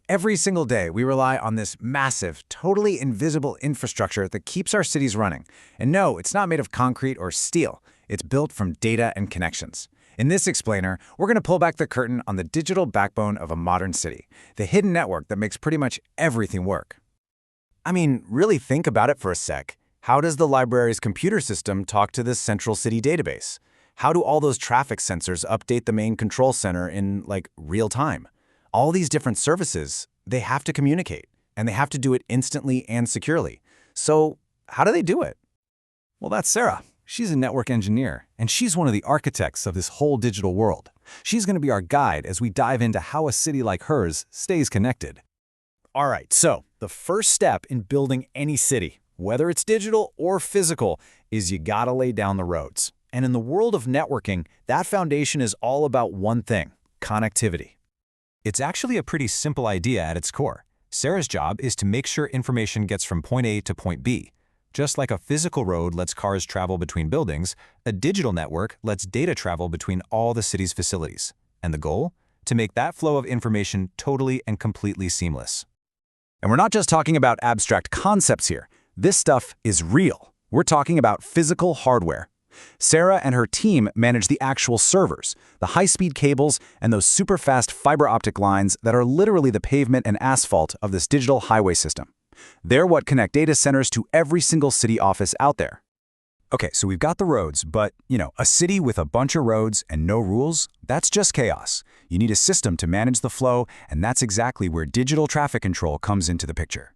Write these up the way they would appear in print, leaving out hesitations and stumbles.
Every single day we rely on this massive, totally invisible infrastructure that keeps our cities running. And no, it's not made of concrete or steel. It's built from data and connections. In this explainer, we're going to pull back the curtain on the digital backbone of a modern city, the hidden network that makes pretty much everything work. I mean, really think about it for a sec. How does the library's computer system talk to this central city database? How do all those traffic sensors update the main control center in, real time? All these different services, they have to communicate, and they have to do it instantly and securely. So, how do they do it? Well, that's Sarah. She's a network engineer, and she's one of the architects of this whole digital world. She's going to be our guide as we dive into how a city like hers stays connected. All right, so the first step in building any city, whether it's digital or physical, is you gotta lay down the roads. And in the world of networking, that foundation is all about one thing: connectivity. It's actually a pretty simple idea at its core. Sarah's job is to make sure information gets from point A to point B. Just like a physical road lets cars travel between buildings, a digital network lets data travel between all the city's facilities. And the goal? To make that flow of information totally and completely seamless. And we're not just talking about abstract concepts here. This stuff is real. We're talking about physical hardware. Sarah and her team manage the actual servers, the high-speed cables, and those super-fast fiber optic lines that are literally the pavement and asphalt of this digital highway system. They're what connect data centers to every single city office out there. Okay, so we've got the roads, but, a city with a bunch of roads and no rules, that's just chaos. You need a system to manage the flow, and that's exactly where digital traffic control comes into the picture.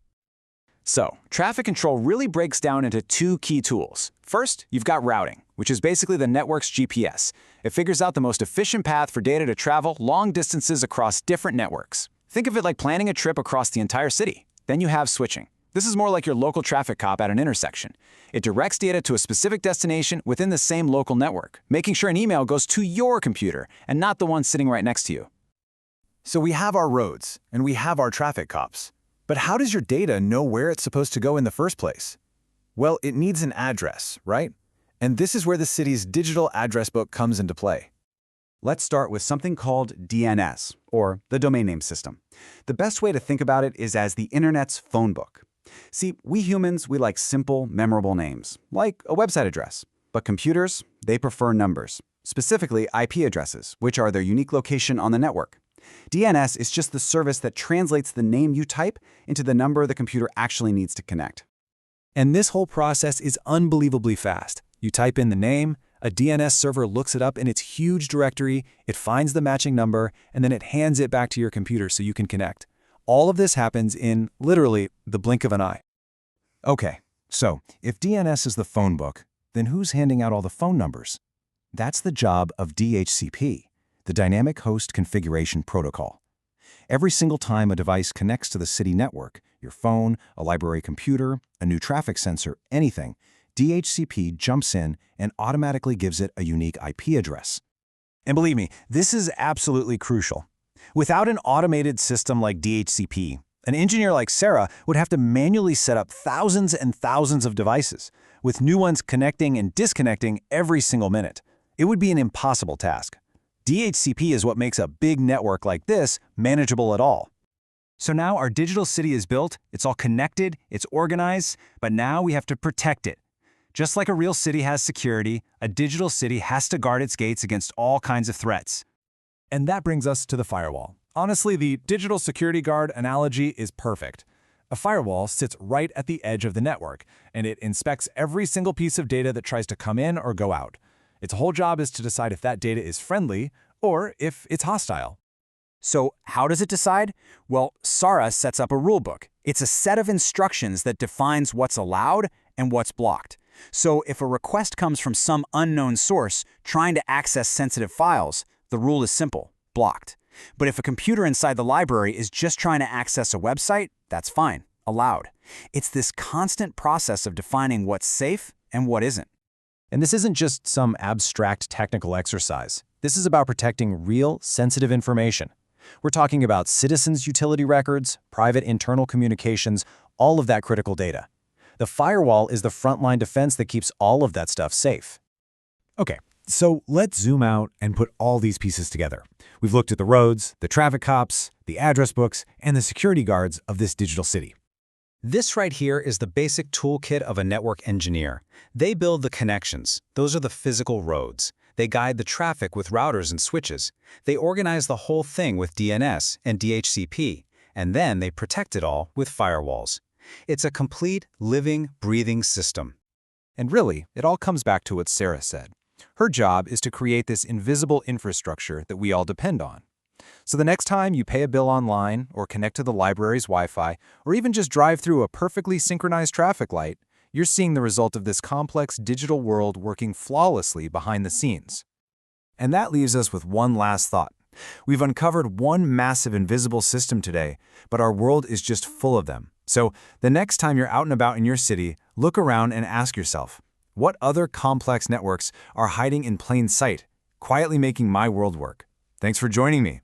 So, traffic control really breaks down into two key tools. First, you've got routing, which is basically the network's GPS. It figures out the most efficient path for data to travel long distances across different networks. Think of it like planning a trip across the entire city. Then you have switching. This is more like your local traffic cop at an intersection. It directs data to a specific destination within the same local network, making sure an email goes to your computer and not the one sitting right next to you. So we have our roads, and we have our traffic cops. But how does your data know where it's supposed to go in the first place? Well, it needs an address, right? And this is where the city's digital address book comes into play. Let's start with something called DNS, or the domain name system. The best way to think about it is as the internet's phone book. See, we humans, we like simple, memorable names, like a website address. But computers, they prefer numbers, specifically IP addresses, which are their unique location on the network. DNS is just the service that translates the name you type into the number the computer actually needs to connect. And this whole process is unbelievably fast. You type in the name, a DNS server looks it up in its huge directory, it finds the matching number, and then it hands it back to your computer so you can connect. All of this happens in, literally, the blink of an eye. Okay, so if DNS is the phone book, then who's handing out all the phone numbers? That's the job of DHCP, the Dynamic Host Configuration Protocol. Every single time a device connects to the city network, your phone, a library computer, a new traffic sensor, anything, DHCP jumps in and automatically gives it a unique IP address. And believe me, this is absolutely crucial. Without an automated system like DHCP, an engineer like Sarah would have to manually set up thousands and thousands of devices, with new ones connecting and disconnecting every single minute. It would be an impossible task. DHCP is what makes a big network like this manageable at all. So now our digital city is built, it's all connected, it's organized, but now we have to protect it. Just like a real city has security, a digital city has to guard its gates against all kinds of threats. And that brings us to the firewall. Honestly, the digital security guard analogy is perfect. A firewall sits right at the edge of the network, and it inspects every single piece of data that tries to come in or go out. Its whole job is to decide if that data is friendly or if it's hostile. So how does it decide? Well, SARA sets up a rulebook. It's a set of instructions that defines what's allowed and what's blocked. So if a request comes from some unknown source trying to access sensitive files, the rule is simple: blocked. But if a computer inside the library is just trying to access a website, that's fine, allowed. It's this constant process of defining what's safe and what isn't. And this isn't just some abstract technical exercise. This is about protecting real, sensitive information. We're talking about citizens' utility records, private internal communications, all of that critical data. The firewall is the frontline defense that keeps all of that stuff safe. Okay, So let's zoom out and put all these pieces together. We've looked at the roads, the traffic cops, the address books, and the security guards of this digital city. This right here is the basic toolkit of a network engineer. They build the connections. Those are the physical roads. They guide the traffic with routers and switches. They organize the whole thing with DNS and DHCP. And then they protect it all with firewalls. It's a complete, living, breathing system. And really, it all comes back to what Sarah said. Her job is to create this invisible infrastructure that we all depend on. So the next time you pay a bill online, or connect to the library's Wi-Fi, or even just drive through a perfectly synchronized traffic light, you're seeing the result of this complex digital world working flawlessly behind the scenes. And that leaves us with one last thought. We've uncovered one massive invisible system today, but our world is just full of them. So the next time you're out and about in your city, look around and ask yourself, what other complex networks are hiding in plain sight, quietly making my world work? Thanks for joining me.